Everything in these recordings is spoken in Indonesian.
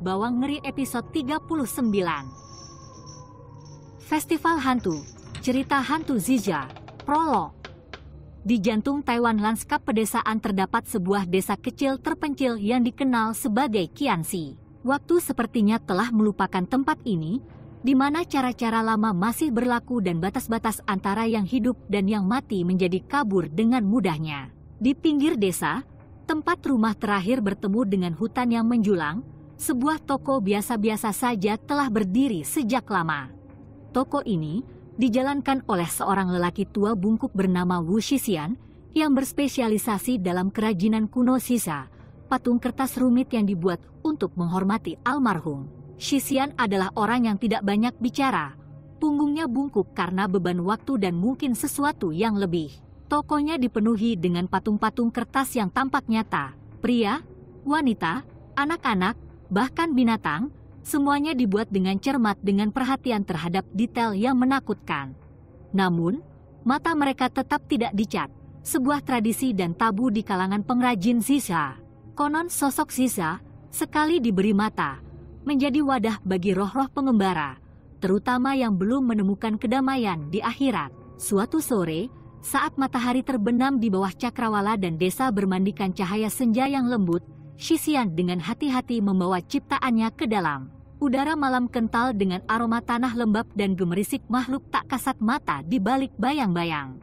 Bawang Ngeri episode 39. Festival Hantu, Cerita Hantu Ziza, Prolog. Di jantung Taiwan lanskap pedesaan terdapat sebuah desa kecil terpencil yang dikenal sebagai Qianxi. Waktu sepertinya telah melupakan tempat ini, di mana cara-cara lama masih berlaku dan batas-batas antara yang hidup dan yang mati menjadi kabur dengan mudahnya. Di pinggir desa, tempat rumah terakhir bertemu dengan hutan yang menjulang, sebuah toko biasa-biasa saja telah berdiri sejak lama. Toko ini dijalankan oleh seorang lelaki tua bungkuk bernama Wu Shixian yang berspesialisasi dalam kerajinan kuno sisa, patung kertas rumit yang dibuat untuk menghormati almarhum. Shixian adalah orang yang tidak banyak bicara, punggungnya bungkuk karena beban waktu dan mungkin sesuatu yang lebih. Tokonya dipenuhi dengan patung-patung kertas yang tampak nyata, pria, wanita, anak-anak, bahkan binatang, semuanya dibuat dengan cermat dengan perhatian terhadap detail yang menakutkan. Namun, mata mereka tetap tidak dicat, sebuah tradisi dan tabu di kalangan pengrajin sisa. Konon sosok sisa, sekali diberi mata, menjadi wadah bagi roh-roh pengembara, terutama yang belum menemukan kedamaian di akhirat. Suatu sore, saat matahari terbenam di bawah cakrawala dan desa bermandikan cahaya senja yang lembut, Shixian dengan hati-hati membawa ciptaannya ke dalam. Udara malam kental dengan aroma tanah lembab dan gemerisik makhluk tak kasat mata di balik bayang-bayang.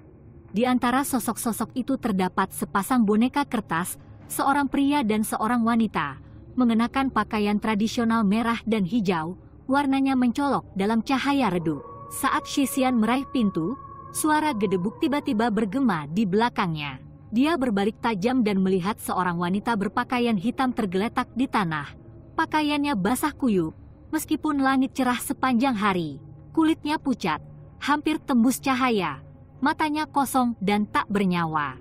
Di antara sosok-sosok itu terdapat sepasang boneka kertas, seorang pria dan seorang wanita, mengenakan pakaian tradisional merah dan hijau, warnanya mencolok dalam cahaya redup. Saat Shixian meraih pintu, suara gedebuk tiba-tiba bergema di belakangnya. Dia berbalik tajam dan melihat seorang wanita berpakaian hitam tergeletak di tanah. Pakaiannya basah kuyup, meskipun langit cerah sepanjang hari. Kulitnya pucat, hampir tembus cahaya. Matanya kosong dan tak bernyawa.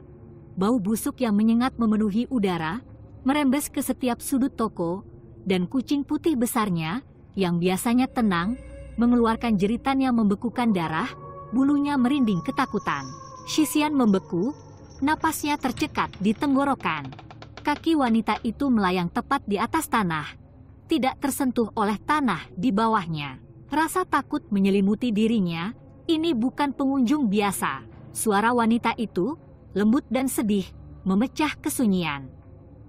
Bau busuk yang menyengat memenuhi udara, merembes ke setiap sudut toko, dan kucing putih besarnya, yang biasanya tenang, mengeluarkan jeritan yang membekukan darah, bulunya merinding ketakutan. Shixian membeku, napasnya tercekat di tenggorokan. Kaki wanita itu melayang tepat di atas tanah, tidak tersentuh oleh tanah di bawahnya. Rasa takut menyelimuti dirinya, ini bukan pengunjung biasa. Suara wanita itu, lembut dan sedih, memecah kesunyian.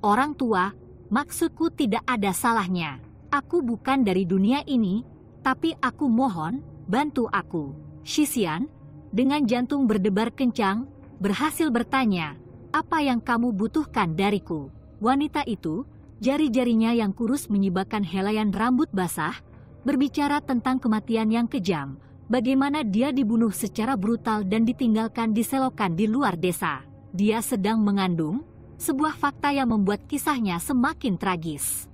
Orang tua, maksudku tidak ada salahnya. Aku bukan dari dunia ini, tapi aku mohon, bantu aku. Shixian, dengan jantung berdebar kencang, berhasil bertanya, apa yang kamu butuhkan dariku? Wanita itu, jari-jarinya yang kurus menyibakkan helaian rambut basah, berbicara tentang kematian yang kejam, bagaimana dia dibunuh secara brutal dan ditinggalkan di selokan di luar desa. Dia sedang mengandung, sebuah fakta yang membuat kisahnya semakin tragis.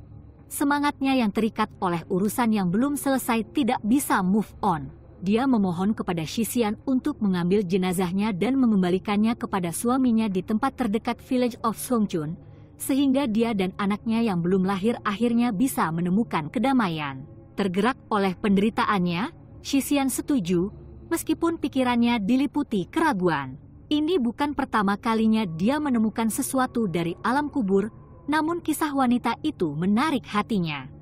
Semangatnya yang terikat oleh urusan yang belum selesai tidak bisa move on. Dia memohon kepada Shixian untuk mengambil jenazahnya dan mengembalikannya kepada suaminya di tempat terdekat village of Songchun, sehingga dia dan anaknya yang belum lahir akhirnya bisa menemukan kedamaian. Tergerak oleh penderitaannya, Shixian setuju, meskipun pikirannya diliputi keraguan. Ini bukan pertama kalinya dia menemukan sesuatu dari alam kubur, namun kisah wanita itu menarik hatinya.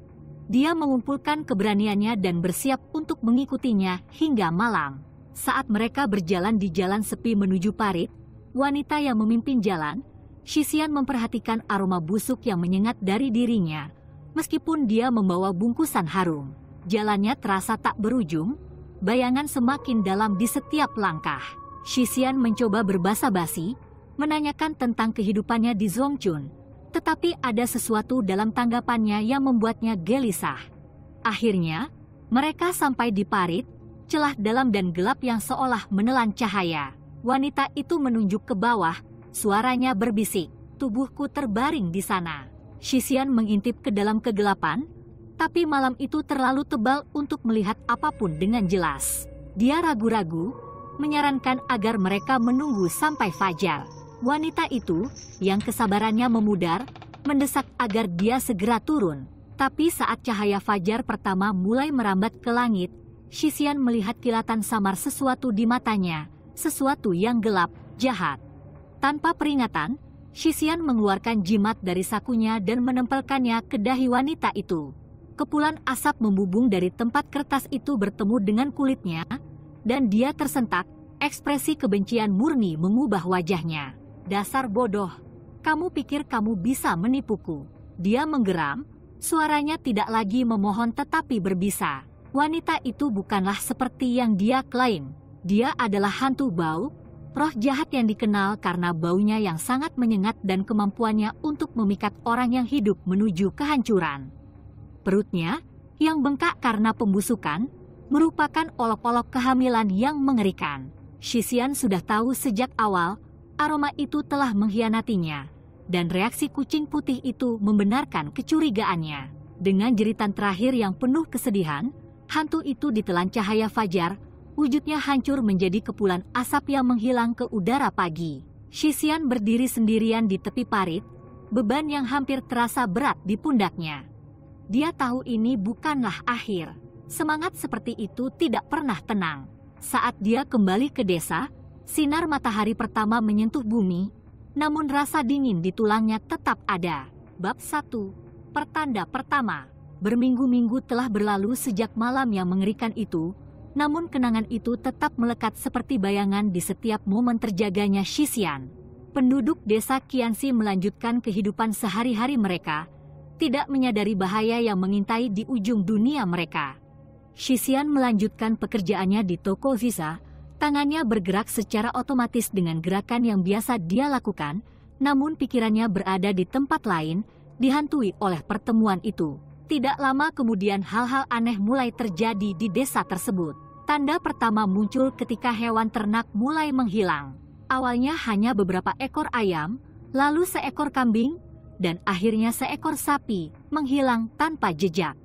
Dia mengumpulkan keberaniannya dan bersiap untuk mengikutinya hingga malam. Saat mereka berjalan di jalan sepi menuju parit, wanita yang memimpin jalan, Shixian memperhatikan aroma busuk yang menyengat dari dirinya, meskipun dia membawa bungkusan harum. Jalannya terasa tak berujung, bayangan semakin dalam di setiap langkah. Shixian mencoba berbasa-basi, menanyakan tentang kehidupannya di Zhongchun, tetapi ada sesuatu dalam tanggapannya yang membuatnya gelisah. Akhirnya, mereka sampai di parit, celah dalam dan gelap yang seolah menelan cahaya. Wanita itu menunjuk ke bawah, suaranya berbisik, tubuhku terbaring di sana. Shixian mengintip ke dalam kegelapan, tapi malam itu terlalu tebal untuk melihat apapun dengan jelas. Dia ragu-ragu, menyarankan agar mereka menunggu sampai fajar. Wanita itu, yang kesabarannya memudar, mendesak agar dia segera turun. Tapi saat cahaya fajar pertama mulai merambat ke langit, Shixian melihat kilatan samar sesuatu di matanya, sesuatu yang gelap, jahat. Tanpa peringatan, Shixian mengeluarkan jimat dari sakunya dan menempelkannya ke dahi wanita itu. Kepulan asap membubung dari tempat kertas itu bertemu dengan kulitnya, dan dia tersentak. Ekspresi kebencian murni mengubah wajahnya. "Dasar bodoh, kamu pikir kamu bisa menipuku?" Dia menggeram, suaranya tidak lagi memohon tetapi berbisa. Wanita itu bukanlah seperti yang dia klaim. Dia adalah hantu bau, roh jahat yang dikenal karena baunya yang sangat menyengat dan kemampuannya untuk memikat orang yang hidup menuju kehancuran. Perutnya, yang bengkak karena pembusukan, merupakan olok-olok kehamilan yang mengerikan. Shisian sudah tahu sejak awal, aroma itu telah mengkhianatinya, dan reaksi kucing putih itu membenarkan kecurigaannya. Dengan jeritan terakhir yang penuh kesedihan, hantu itu ditelan cahaya fajar, wujudnya hancur menjadi kepulan asap yang menghilang ke udara pagi. Shisian berdiri sendirian di tepi parit, beban yang hampir terasa berat di pundaknya. Dia tahu ini bukanlah akhir. Semangat seperti itu tidak pernah tenang. Saat dia kembali ke desa, sinar matahari pertama menyentuh bumi, namun rasa dingin di tulangnya tetap ada. Bab 1. Pertanda pertama. Berminggu-minggu telah berlalu sejak malam yang mengerikan itu, namun kenangan itu tetap melekat seperti bayangan di setiap momen terjaganya Shisian. Penduduk desa Qianxi melanjutkan kehidupan sehari-hari mereka, tidak menyadari bahaya yang mengintai di ujung dunia mereka. Shisian melanjutkan pekerjaannya di toko visa, tangannya bergerak secara otomatis dengan gerakan yang biasa dia lakukan, namun pikirannya berada di tempat lain, dihantui oleh pertemuan itu. Tidak lama kemudian hal-hal aneh mulai terjadi di desa tersebut. Tanda pertama muncul ketika hewan ternak mulai menghilang. Awalnya hanya beberapa ekor ayam, lalu seekor kambing, dan akhirnya seekor sapi menghilang tanpa jejak.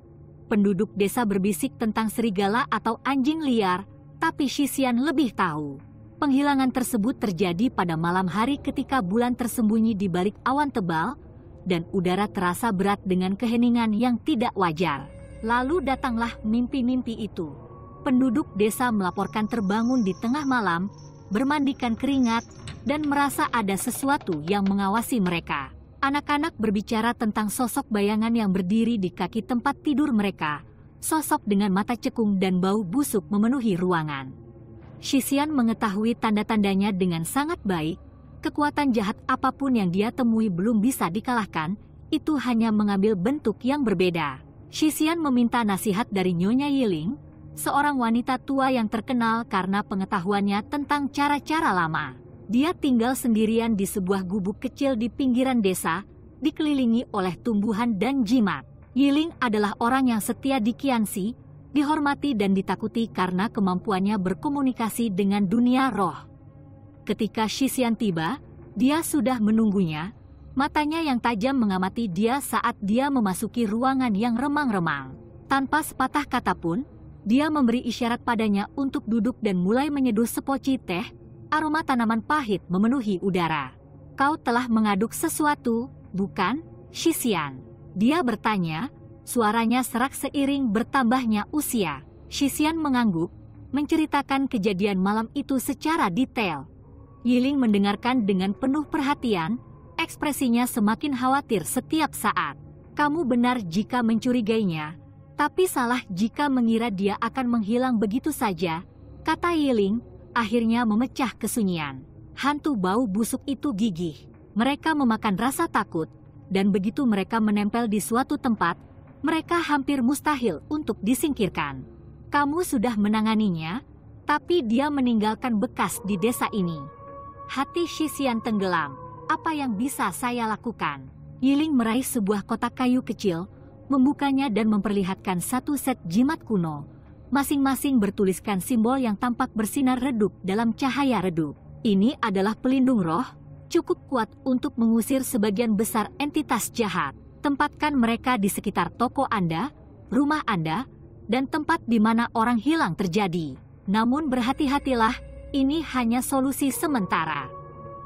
Penduduk desa berbisik tentang serigala atau anjing liar, tapi Shisian lebih tahu. Penghilangan tersebut terjadi pada malam hari ketika bulan tersembunyi di balik awan tebal, dan udara terasa berat dengan keheningan yang tidak wajar. Lalu datanglah mimpi-mimpi itu. Penduduk desa melaporkan terbangun di tengah malam, bermandikan keringat, dan merasa ada sesuatu yang mengawasi mereka. Anak-anak berbicara tentang sosok bayangan yang berdiri di kaki tempat tidur mereka, sosok dengan mata cekung dan bau busuk memenuhi ruangan. Shisian mengetahui tanda-tandanya dengan sangat baik. Kekuatan jahat apapun yang dia temui belum bisa dikalahkan, itu hanya mengambil bentuk yang berbeda. Shisian meminta nasihat dari Nyonya Yiling, seorang wanita tua yang terkenal karena pengetahuannya tentang cara-cara lama. Dia tinggal sendirian di sebuah gubuk kecil di pinggiran desa, dikelilingi oleh tumbuhan dan jimat. Yiling adalah orang yang setia di Qianxi, dihormati dan ditakuti karena kemampuannya berkomunikasi dengan dunia roh. Ketika Shisian tiba, dia sudah menunggunya, matanya yang tajam mengamati dia saat dia memasuki ruangan yang remang-remang. Tanpa sepatah kata pun, dia memberi isyarat padanya untuk duduk dan mulai menyeduh sepoci teh. Aroma tanaman pahit memenuhi udara. "Kau telah mengaduk sesuatu, bukan, Shisian?" Dia bertanya, suaranya serak seiring bertambahnya usia. Shisian mengangguk, menceritakan kejadian malam itu secara detail. Yiling mendengarkan dengan penuh perhatian, ekspresinya semakin khawatir setiap saat. "Kamu benar jika mencurigainya, tapi salah jika mengira dia akan menghilang begitu saja," kata Yiling, akhirnya memecah kesunyian. Hantu bau busuk itu gigih. Mereka memakan rasa takut, dan begitu mereka menempel di suatu tempat, mereka hampir mustahil untuk disingkirkan. "Kamu sudah menanganinya, tapi dia meninggalkan bekas di desa ini." Hati Shisian tenggelam. Apa yang bisa saya lakukan? Yiling meraih sebuah kotak kayu kecil, membukanya dan memperlihatkan satu set jimat kuno. Masing-masing bertuliskan simbol yang tampak bersinar redup dalam cahaya redup. Ini adalah pelindung roh, cukup kuat untuk mengusir sebagian besar entitas jahat. Tempatkan mereka di sekitar toko Anda, rumah Anda, dan tempat di mana orang hilang terjadi. Namun berhati-hatilah, ini hanya solusi sementara.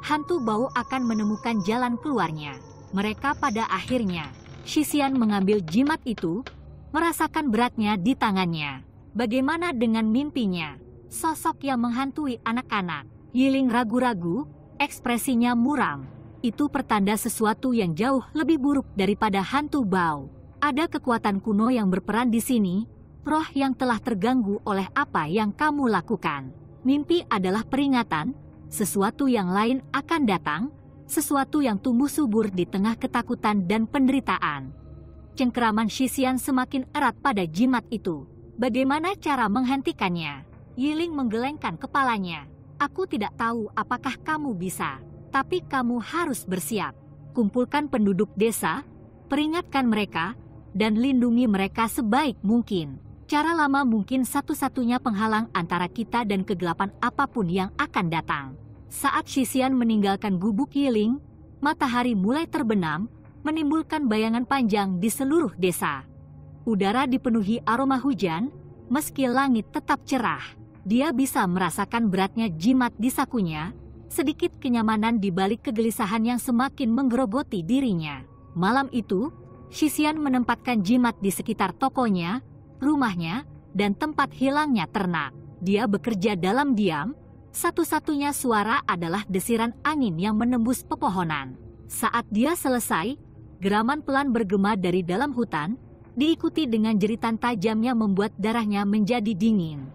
Hantu bau akan menemukan jalan keluarnya. Mereka pada akhirnya. Shisian mengambil jimat itu, merasakan beratnya di tangannya. Bagaimana dengan mimpinya? Sosok yang menghantui anak-anak. Yiling ragu-ragu, ekspresinya muram. Itu pertanda sesuatu yang jauh lebih buruk daripada hantu bau. Ada kekuatan kuno yang berperan di sini, roh yang telah terganggu oleh apa yang kamu lakukan. Mimpi adalah peringatan, sesuatu yang lain akan datang, sesuatu yang tumbuh subur di tengah ketakutan dan penderitaan. Cengkeraman Shisian semakin erat pada jimat itu. Bagaimana cara menghentikannya? Yiling menggelengkan kepalanya. Aku tidak tahu apakah kamu bisa, tapi kamu harus bersiap. Kumpulkan penduduk desa, peringatkan mereka, dan lindungi mereka sebaik mungkin. Cara lama mungkin satu-satunya penghalang antara kita dan kegelapan apapun yang akan datang. Saat Shisian meninggalkan gubuk Yiling, matahari mulai terbenam, menimbulkan bayangan panjang di seluruh desa. Udara dipenuhi aroma hujan, meski langit tetap cerah. Dia bisa merasakan beratnya jimat di sakunya, sedikit kenyamanan di balik kegelisahan yang semakin menggerogoti dirinya. Malam itu, Shisian menempatkan jimat di sekitar tokonya, rumahnya, dan tempat hilangnya ternak. Dia bekerja dalam diam, satu-satunya suara adalah desiran angin yang menembus pepohonan. Saat dia selesai, geraman pelan bergema dari dalam hutan, diikuti dengan jeritan tajam yang membuat darahnya menjadi dingin.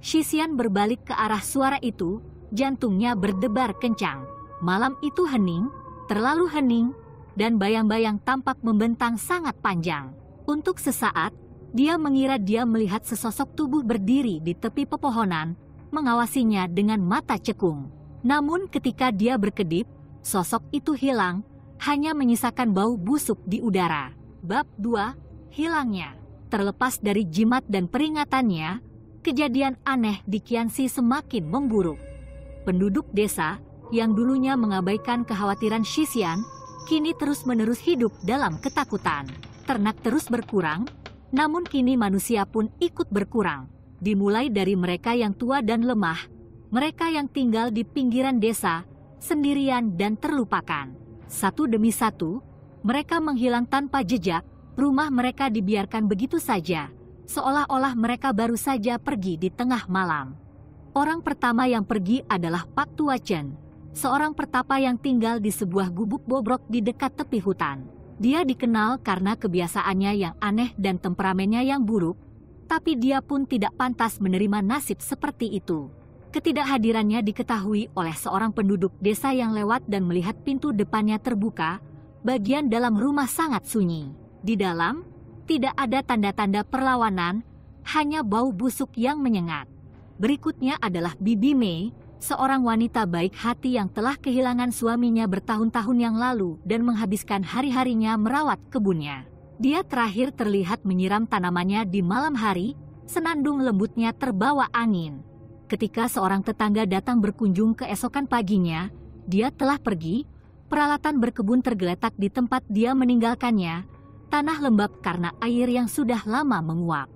Shisian berbalik ke arah suara itu, jantungnya berdebar kencang. Malam itu hening, terlalu hening, dan bayang-bayang tampak membentang sangat panjang. Untuk sesaat, dia mengira dia melihat sesosok tubuh berdiri di tepi pepohonan, mengawasinya dengan mata cekung. Namun ketika dia berkedip, sosok itu hilang, hanya menyisakan bau busuk di udara. Bab 2, hilangnya. Terlepas dari jimat dan peringatannya, kejadian aneh di Qianxi semakin memburuk. Penduduk desa, yang dulunya mengabaikan kekhawatiran Shisian, kini terus-menerus hidup dalam ketakutan. Ternak terus berkurang, namun kini manusia pun ikut berkurang. Dimulai dari mereka yang tua dan lemah, mereka yang tinggal di pinggiran desa, sendirian dan terlupakan. Satu demi satu, mereka menghilang tanpa jejak, rumah mereka dibiarkan begitu saja, seolah-olah mereka baru saja pergi di tengah malam. Orang pertama yang pergi adalah Pak Tua Chen, seorang pertapa yang tinggal di sebuah gubuk bobrok di dekat tepi hutan. Dia dikenal karena kebiasaannya yang aneh dan temperamennya yang buruk, tapi dia pun tidak pantas menerima nasib seperti itu. Ketidakhadirannya diketahui oleh seorang penduduk desa yang lewat dan melihat pintu depannya terbuka, bagian dalam rumah sangat sunyi. Di dalam, tidak ada tanda-tanda perlawanan, hanya bau busuk yang menyengat. Berikutnya adalah Bibi Mei, seorang wanita baik hati yang telah kehilangan suaminya bertahun-tahun yang lalu dan menghabiskan hari-harinya merawat kebunnya. Dia terakhir terlihat menyiram tanamannya di malam hari, senandung lembutnya terbawa angin. Ketika seorang tetangga datang berkunjung keesokan paginya, dia telah pergi, peralatan berkebun tergeletak di tempat dia meninggalkannya, tanah lembab karena air yang sudah lama menguap.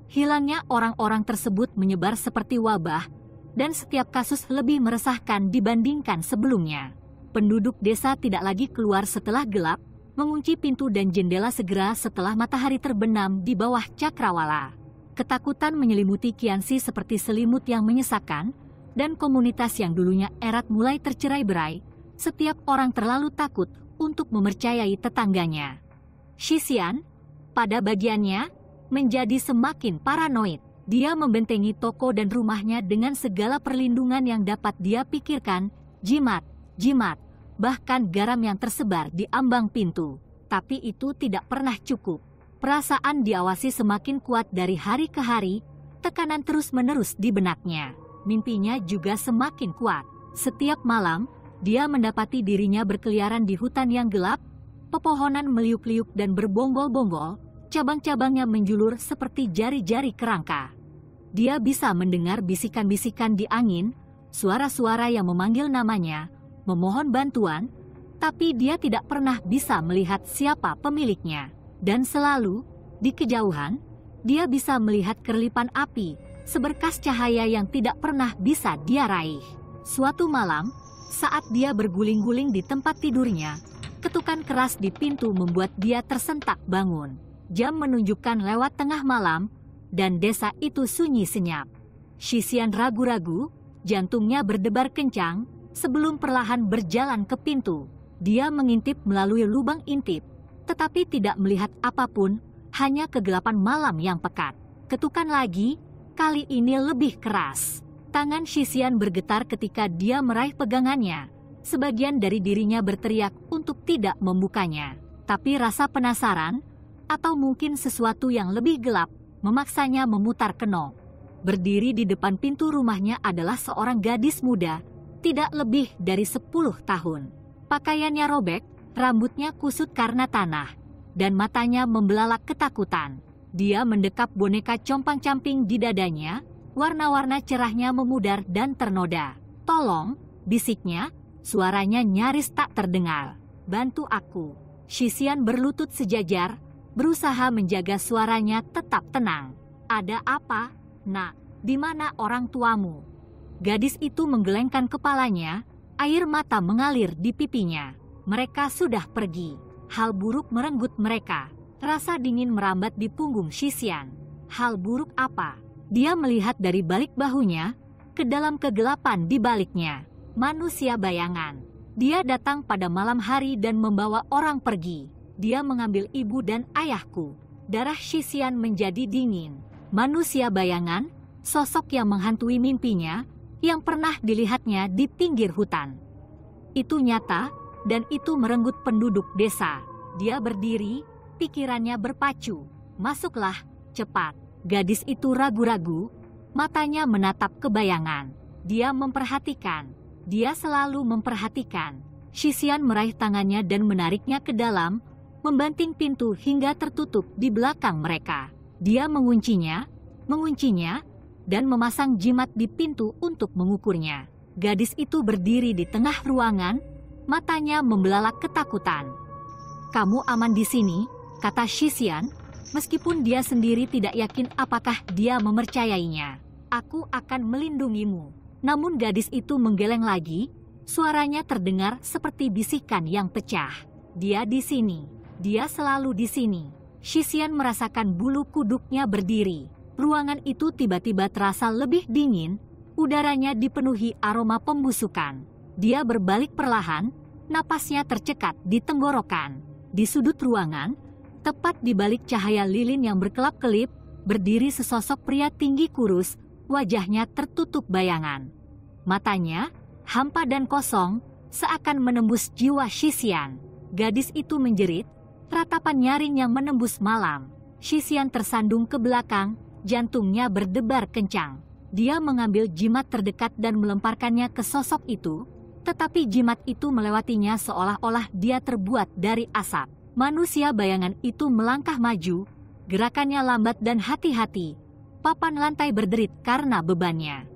Hilangnya orang-orang tersebut menyebar seperti wabah, dan setiap kasus lebih meresahkan dibandingkan sebelumnya. Penduduk desa tidak lagi keluar setelah gelap, mengunci pintu dan jendela segera setelah matahari terbenam di bawah cakrawala. Ketakutan menyelimuti Qianxi seperti selimut yang menyesakkan, dan komunitas yang dulunya erat mulai tercerai-berai. Setiap orang terlalu takut untuk mempercayai tetangganya. Shisian, pada bagiannya, menjadi semakin paranoid. Dia membentengi toko dan rumahnya dengan segala perlindungan yang dapat dia pikirkan, jimat, bahkan garam yang tersebar di ambang pintu. Tapi itu tidak pernah cukup. Perasaan diawasi semakin kuat dari hari ke hari, tekanan terus-menerus di benaknya. Mimpinya juga semakin kuat. Setiap malam, dia mendapati dirinya berkeliaran di hutan yang gelap, pepohonan meliuk-liuk dan berbonggol-bonggol, cabang-cabangnya menjulur seperti jari-jari kerangka. Dia bisa mendengar bisikan-bisikan di angin, suara-suara yang memanggil namanya, memohon bantuan, tapi dia tidak pernah bisa melihat siapa pemiliknya. Dan selalu, di kejauhan, dia bisa melihat kerlipan api, seberkas cahaya yang tidak pernah bisa dia raih. Suatu malam, saat dia berguling-guling di tempat tidurnya, ketukan keras di pintu membuat dia tersentak bangun. Jam menunjukkan lewat tengah malam, dan desa itu sunyi senyap. Shisian ragu-ragu, jantungnya berdebar kencang, sebelum perlahan berjalan ke pintu. Dia mengintip melalui lubang intip, tetapi tidak melihat apapun, hanya kegelapan malam yang pekat. Ketukan lagi, kali ini lebih keras. Tangan Shisian bergetar ketika dia meraih pegangannya. Sebagian dari dirinya berteriak untuk tidak membukanya. Tapi rasa penasaran, atau mungkin sesuatu yang lebih gelap, memaksanya memutar kenop. Berdiri di depan pintu rumahnya adalah seorang gadis muda, tidak lebih dari 10 tahun. Pakaiannya robek, rambutnya kusut karena tanah, dan matanya membelalak ketakutan. Dia mendekap boneka compang-camping di dadanya, warna-warna cerahnya memudar dan ternoda. "Tolong," bisiknya, suaranya nyaris tak terdengar. "Bantu aku." Shisian berlutut sejajar, berusaha menjaga suaranya tetap tenang. "Ada apa? Nak, di mana orang tuamu?" Gadis itu menggelengkan kepalanya, air mata mengalir di pipinya. Mereka sudah pergi. Hal buruk merenggut mereka. Rasa dingin merambat di punggung Shisian. Hal buruk apa? Dia melihat dari balik bahunya, ke dalam kegelapan di baliknya. Manusia bayangan. Dia datang pada malam hari dan membawa orang pergi. Dia mengambil ibu dan ayahku. Darah Shisian menjadi dingin. Manusia bayangan, sosok yang menghantui mimpinya, yang pernah dilihatnya di pinggir hutan. Itu nyata, dan itu merenggut penduduk desa. Dia berdiri, pikirannya berpacu. "Masuklah, cepat." Gadis itu ragu-ragu, matanya menatap kebayangan. Dia memperhatikan. Dia selalu memperhatikan. Shisian meraih tangannya dan menariknya ke dalam, membanting pintu hingga tertutup di belakang mereka. Dia menguncinya, dan memasang jimat di pintu untuk mengukurnya. Gadis itu berdiri di tengah ruangan, matanya membelalak ketakutan. "Kamu aman di sini," kata Shisian, meskipun dia sendiri tidak yakin apakah dia mempercayainya. "Aku akan melindungimu." Namun gadis itu menggeleng lagi, suaranya terdengar seperti bisikan yang pecah. "Dia di sini. Dia selalu di sini." Shisian merasakan bulu kuduknya berdiri. Ruangan itu tiba-tiba terasa lebih dingin, udaranya dipenuhi aroma pembusukan. Dia berbalik perlahan, napasnya tercekat di tenggorokan. Di sudut ruangan, tepat di balik cahaya lilin yang berkelap-kelip, berdiri sesosok pria tinggi kurus, wajahnya tertutup bayangan. Matanya, hampa dan kosong, seakan menembus jiwa Shisian. Gadis itu menjerit, ratapan nyaring yang menembus malam. Shisian tersandung ke belakang, jantungnya berdebar kencang. Dia mengambil jimat terdekat dan melemparkannya ke sosok itu, tetapi jimat itu melewatinya seolah-olah dia terbuat dari asap. Manusia bayangan itu melangkah maju, gerakannya lambat dan hati-hati. Papan lantai berderit karena bebannya.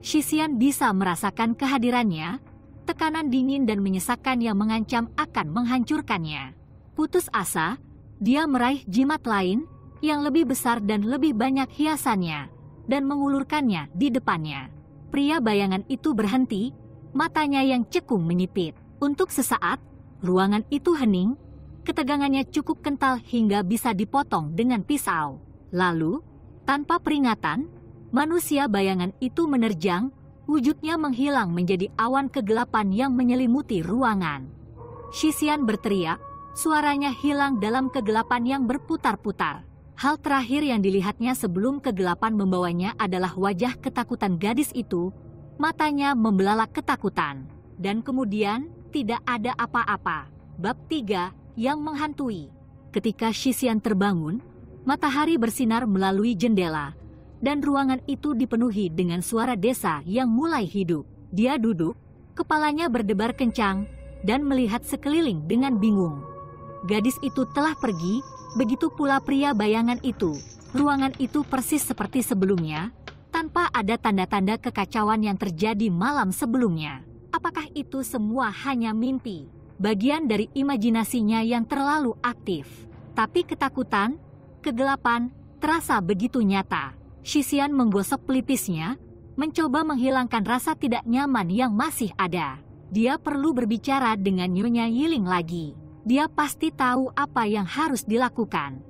Shisian bisa merasakan kehadirannya, tekanan dingin dan menyesakkan yang mengancam akan menghancurkannya. Putus asa, dia meraih jimat lain, yang lebih besar dan lebih banyak hiasannya, dan mengulurkannya di depannya. Pria bayangan itu berhenti, matanya yang cekung menyipit. Untuk sesaat, ruangan itu hening, ketegangannya cukup kental hingga bisa dipotong dengan pisau. Lalu, tanpa peringatan, manusia bayangan itu menerjang, wujudnya menghilang menjadi awan kegelapan yang menyelimuti ruangan. Shisian berteriak, suaranya hilang dalam kegelapan yang berputar-putar. Hal terakhir yang dilihatnya sebelum kegelapan membawanya adalah wajah ketakutan gadis itu, matanya membelalak ketakutan. Dan kemudian, tidak ada apa-apa. Bab 3, yang menghantui. Ketika Shisian terbangun, matahari bersinar melalui jendela, dan ruangan itu dipenuhi dengan suara desa yang mulai hidup. Dia duduk, kepalanya berdebar kencang, dan melihat sekeliling dengan bingung. Gadis itu telah pergi, begitu pula pria bayangan itu. Ruangan itu persis seperti sebelumnya, tanpa ada tanda-tanda kekacauan yang terjadi malam sebelumnya. Apakah itu semua hanya mimpi? Bagian dari imajinasinya yang terlalu aktif. Tapi ketakutan, kegelapan, terasa begitu nyata. Shisian menggosok pelipisnya, mencoba menghilangkan rasa tidak nyaman yang masih ada. Dia perlu berbicara dengan Nyonya Yiling lagi. Dia pasti tahu apa yang harus dilakukan.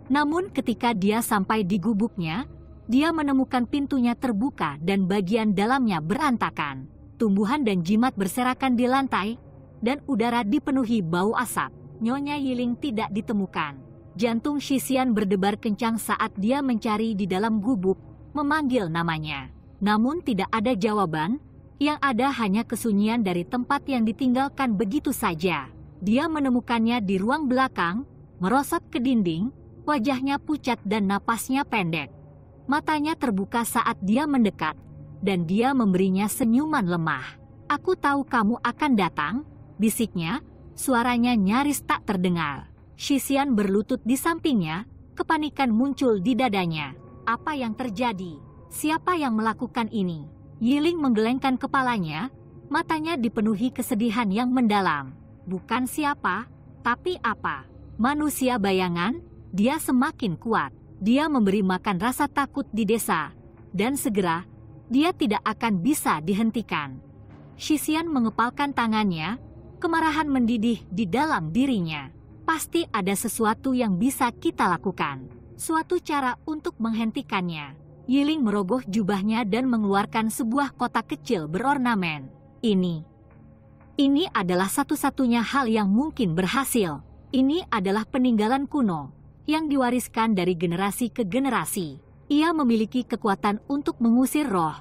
Namun ketika dia sampai di gubuknya, dia menemukan pintunya terbuka dan bagian dalamnya berantakan. Tumbuhan dan jimat berserakan di lantai, dan udara dipenuhi bau asap. Nyonya Yiling tidak ditemukan. Jantung Shisian berdebar kencang saat dia mencari di dalam gubuk, memanggil namanya. Namun tidak ada jawaban, yang ada hanya kesunyian dari tempat yang ditinggalkan begitu saja. Dia menemukannya di ruang belakang, merosot ke dinding, wajahnya pucat dan napasnya pendek. Matanya terbuka saat dia mendekat, dan dia memberinya senyuman lemah. "Aku tahu kamu akan datang," bisiknya, suaranya nyaris tak terdengar. Shisian berlutut di sampingnya, kepanikan muncul di dadanya. Apa yang terjadi? Siapa yang melakukan ini? Yiling menggelengkan kepalanya, matanya dipenuhi kesedihan yang mendalam. Bukan siapa, tapi apa? Manusia bayangan, dia semakin kuat. Dia memberi makan rasa takut di desa, dan segera, dia tidak akan bisa dihentikan. Shisian mengepalkan tangannya, kemarahan mendidih di dalam dirinya. Pasti ada sesuatu yang bisa kita lakukan. Suatu cara untuk menghentikannya. Yiling merogoh jubahnya dan mengeluarkan sebuah kotak kecil berornamen. Ini adalah satu-satunya hal yang mungkin berhasil. Ini adalah peninggalan kuno yang diwariskan dari generasi ke generasi. Ia memiliki kekuatan untuk mengusir roh,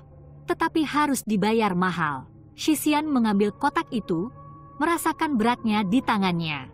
tetapi harus dibayar mahal. Shisian mengambil kotak itu, merasakan beratnya di tangannya.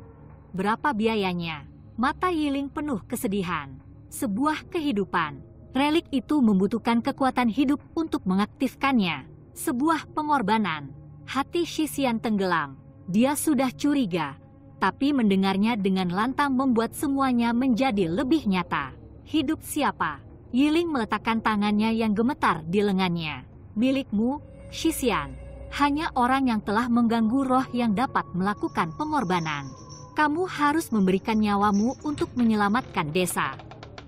Berapa biayanya? Mata Yiling penuh kesedihan. Sebuah kehidupan. Relik itu membutuhkan kekuatan hidup untuk mengaktifkannya. Sebuah pengorbanan. Hati Shisian tenggelam. Dia sudah curiga, tapi mendengarnya dengan lantang membuat semuanya menjadi lebih nyata. Hidup siapa? Yiling meletakkan tangannya yang gemetar di lengannya. Milikmu, Shisian. Hanya orang yang telah mengganggu roh yang dapat melakukan pengorbanan. Kamu harus memberikan nyawamu untuk menyelamatkan desa.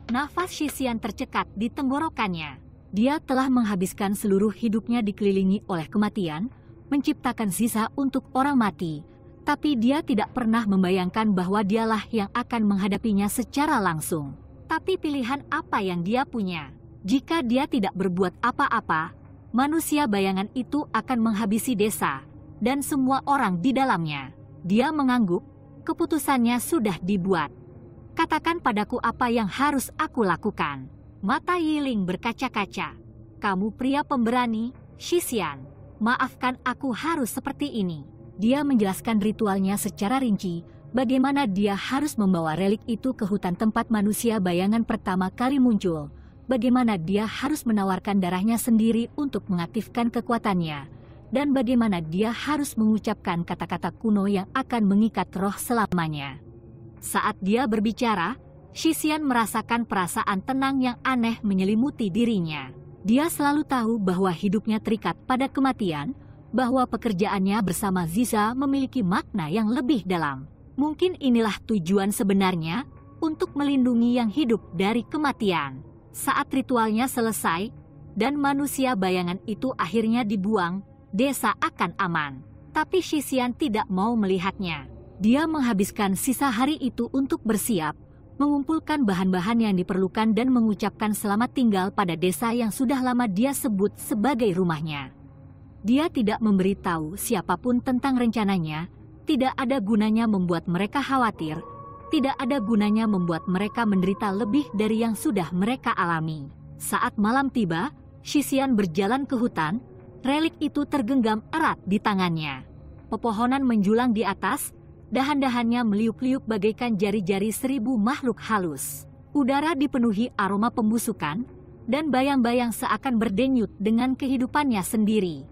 Nafas Shisian tercekat di tenggorokannya. Dia telah menghabiskan seluruh hidupnya dikelilingi oleh kematian, menciptakan sisa untuk orang mati, tapi dia tidak pernah membayangkan bahwa dialah yang akan menghadapinya secara langsung. Tapi pilihan apa yang dia punya? Jika dia tidak berbuat apa-apa, manusia bayangan itu akan menghabisi desa dan semua orang di dalamnya. Dia mengangguk, keputusannya sudah dibuat. Katakan padaku apa yang harus aku lakukan. Mata Yiling berkaca-kaca. Kamu pria pemberani, Shisian. Maafkan aku harus seperti ini. Dia menjelaskan ritualnya secara rinci, bagaimana dia harus membawa relik itu ke hutan tempat manusia bayangan pertama kali muncul, bagaimana dia harus menawarkan darahnya sendiri untuk mengaktifkan kekuatannya, dan bagaimana dia harus mengucapkan kata-kata kuno yang akan mengikat roh selamanya. Saat dia berbicara, Shisian merasakan perasaan tenang yang aneh menyelimuti dirinya. Dia selalu tahu bahwa hidupnya terikat pada kematian, bahwa pekerjaannya bersama Ziza memiliki makna yang lebih dalam. Mungkin inilah tujuan sebenarnya, untuk melindungi yang hidup dari kematian. Saat ritualnya selesai, dan manusia bayangan itu akhirnya dibuang, desa akan aman. Tapi Shisian tidak mau melihatnya. Dia menghabiskan sisa hari itu untuk bersiap, mengumpulkan bahan-bahan yang diperlukan dan mengucapkan selamat tinggal pada desa yang sudah lama dia sebut sebagai rumahnya. Dia tidak memberitahu siapapun tentang rencananya, tidak ada gunanya membuat mereka khawatir, tidak ada gunanya membuat mereka menderita lebih dari yang sudah mereka alami. Saat malam tiba, Shisian berjalan ke hutan, relik itu tergenggam erat di tangannya. Pepohonan menjulang di atas, dahan-dahannya meliuk-liuk bagaikan jari-jari 1000 makhluk halus. Udara dipenuhi aroma pembusukan, dan bayang-bayang seakan berdenyut dengan kehidupannya sendiri.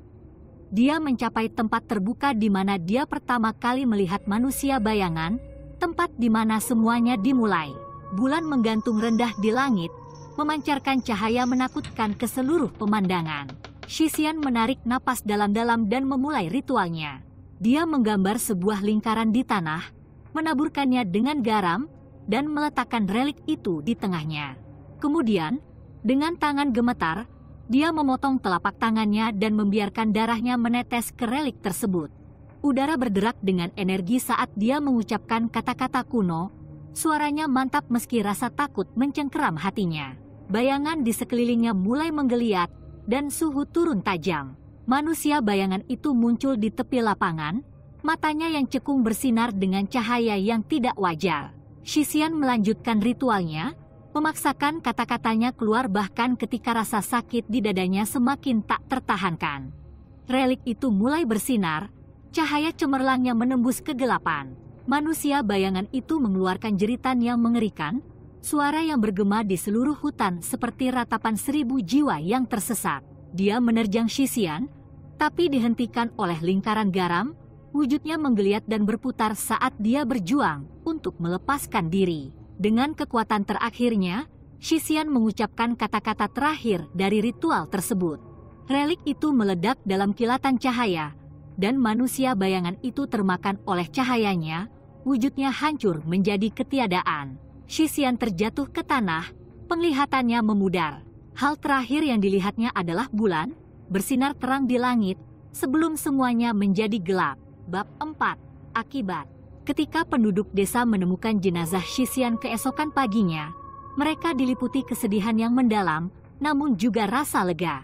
Dia mencapai tempat terbuka di mana dia pertama kali melihat manusia bayangan, tempat di mana semuanya dimulai. Bulan menggantung rendah di langit, memancarkan cahaya menakutkan ke seluruh pemandangan. Shisian menarik napas dalam-dalam dan memulai ritualnya. Dia menggambar sebuah lingkaran di tanah, menaburkannya dengan garam, dan meletakkan relik itu di tengahnya. Kemudian, dengan tangan gemetar, dia memotong telapak tangannya dan membiarkan darahnya menetes ke relik tersebut. Udara berderak dengan energi saat dia mengucapkan kata-kata kuno, suaranya mantap meski rasa takut mencengkeram hatinya. Bayangan di sekelilingnya mulai menggeliat, dan suhu turun tajam. Manusia bayangan itu muncul di tepi lapangan, matanya yang cekung bersinar dengan cahaya yang tidak wajar. Shisian melanjutkan ritualnya, memaksakan kata-katanya keluar bahkan ketika rasa sakit di dadanya semakin tak tertahankan. Relik itu mulai bersinar, cahaya cemerlangnya menembus kegelapan. Manusia bayangan itu mengeluarkan jeritan yang mengerikan, suara yang bergema di seluruh hutan seperti ratapan 1000 jiwa yang tersesat. Dia menerjang Shisian, tapi dihentikan oleh lingkaran garam. Wujudnya menggeliat dan berputar saat dia berjuang untuk melepaskan diri. Dengan kekuatan terakhirnya, Shisian mengucapkan kata-kata terakhir dari ritual tersebut. Relik itu meledak dalam kilatan cahaya, dan manusia bayangan itu termakan oleh cahayanya, wujudnya hancur menjadi ketiadaan. Shisian terjatuh ke tanah, penglihatannya memudar. Hal terakhir yang dilihatnya adalah bulan, bersinar terang di langit, sebelum semuanya menjadi gelap. Bab 4. Akibat. Ketika penduduk desa menemukan jenazah Shisian keesokan paginya, mereka diliputi kesedihan yang mendalam, namun juga rasa lega.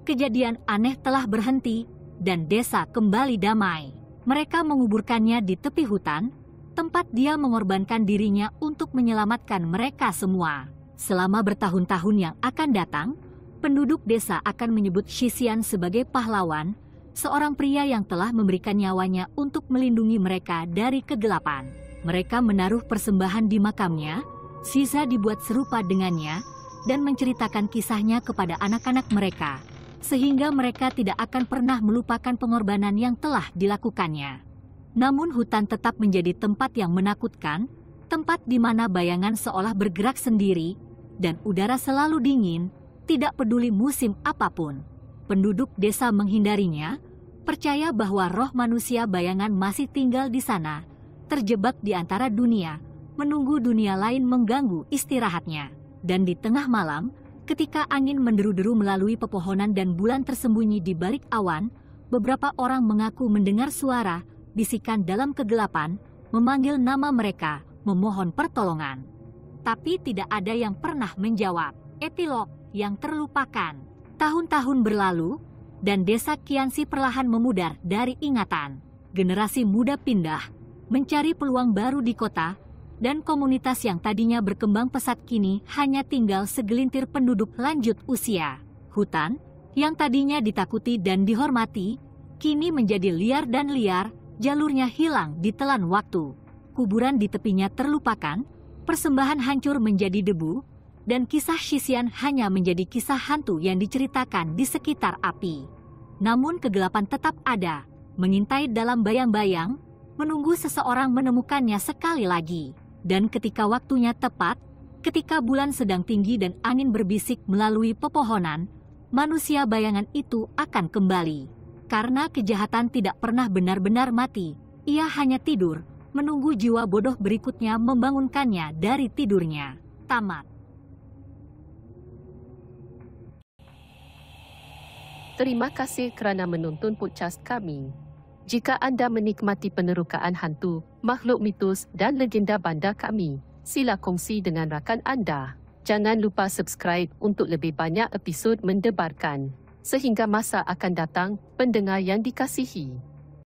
Kejadian aneh telah berhenti, dan desa kembali damai. Mereka menguburkannya di tepi hutan, tempat dia mengorbankan dirinya untuk menyelamatkan mereka semua. Selama bertahun-tahun yang akan datang, penduduk desa akan menyebut Shisian sebagai pahlawan, seorang pria yang telah memberikan nyawanya untuk melindungi mereka dari kegelapan. Mereka menaruh persembahan di makamnya, sisa dibuat serupa dengannya, dan menceritakan kisahnya kepada anak-anak mereka, sehingga mereka tidak akan pernah melupakan pengorbanan yang telah dilakukannya. Namun hutan tetap menjadi tempat yang menakutkan, tempat di mana bayangan seolah bergerak sendiri, dan udara selalu dingin, tidak peduli musim apapun. Penduduk desa menghindarinya, percaya bahwa roh manusia bayangan masih tinggal di sana, terjebak di antara dunia, menunggu dunia lain mengganggu istirahatnya. Dan di tengah malam, ketika angin menderu-deru melalui pepohonan dan bulan tersembunyi di balik awan, beberapa orang mengaku mendengar suara, bisikan dalam kegelapan, memanggil nama mereka, memohon pertolongan. Tapi tidak ada yang pernah menjawab. Epilog yang terlupakan. Tahun-tahun berlalu, dan desa Qianxi perlahan memudar dari ingatan. Generasi muda pindah, mencari peluang baru di kota, dan komunitas yang tadinya berkembang pesat kini hanya tinggal segelintir penduduk lanjut usia. Hutan, yang tadinya ditakuti dan dihormati, kini menjadi liar dan liar, jalurnya hilang ditelan waktu. Kuburan di tepinya terlupakan, persembahan hancur menjadi debu, dan kisah Shisian hanya menjadi kisah hantu yang diceritakan di sekitar api. Namun kegelapan tetap ada, mengintai dalam bayang-bayang, menunggu seseorang menemukannya sekali lagi. Dan ketika waktunya tepat, ketika bulan sedang tinggi dan angin berbisik melalui pepohonan, manusia bayangan itu akan kembali. Karena kejahatan tidak pernah benar-benar mati, ia hanya tidur, menunggu jiwa bodoh berikutnya membangunkannya dari tidurnya. Tamat. Terima kasih kerana menonton podcast kami. Jika anda menikmati penerukaan hantu, makhluk mitos dan legenda bandar kami, sila kongsi dengan rakan anda. Jangan lupa subscribe untuk lebih banyak episod mendebarkan. Sehingga masa akan datang, pendengar yang dikasihi.